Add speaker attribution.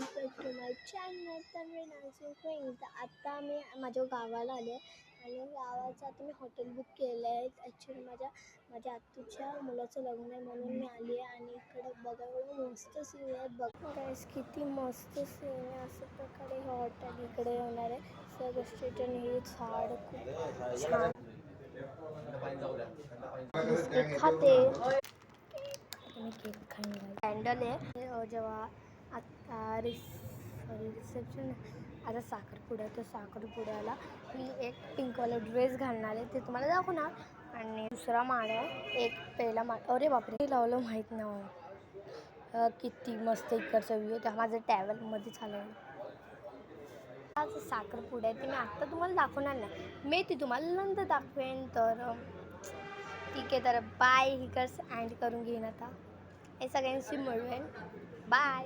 Speaker 1: Back to my channel Tanvi dancing queen. तर आता मी माझ्या गावाला आले आणि गावाचं आता मी हॉटेल बुक केलं आहे. ॲक्च्युली माझ्या आत्तूच्या मुलाचं लग्न आहे म्हणून मी आली आहे. आणि इकडं बघा एवढं मस्त सीन आहे. बघ गाईस किती मस्त सीन आहे. अशा प्रकारे हे हॉटेल इकडे होणार आहे. सगळं स्ट्रीट आणि हे झाड खूप छान. बिस्किट खाते मी, केक खाईन. कॅन्डल आहे जेव्हा आता रिसेप्शन आता साखरपुडा आहे. तर साखरपुड्याला मी एक पिंकवाला ड्रेस घालणार आहे, ते तुम्हाला दाखवणार. आणि दुसरा माळ आहे, एक पहिला माळ. अरे बापरे लावलं माहीत नाही. किती मस्त इकडचा व्ह्यू. त्या माझं ट्रॅव्हलमध्ये चालवलं. आज साखरपुडा आहे, ते मी आत्ता तुम्हाला दाखवणार नाही, मी ती तुम्हाला नंतर दाखवेन. तर ठीक आहे, तर बाय. हिकर्स अँड करून घेईन आता. हे सगळ्यांशी मिळवेन. बाय.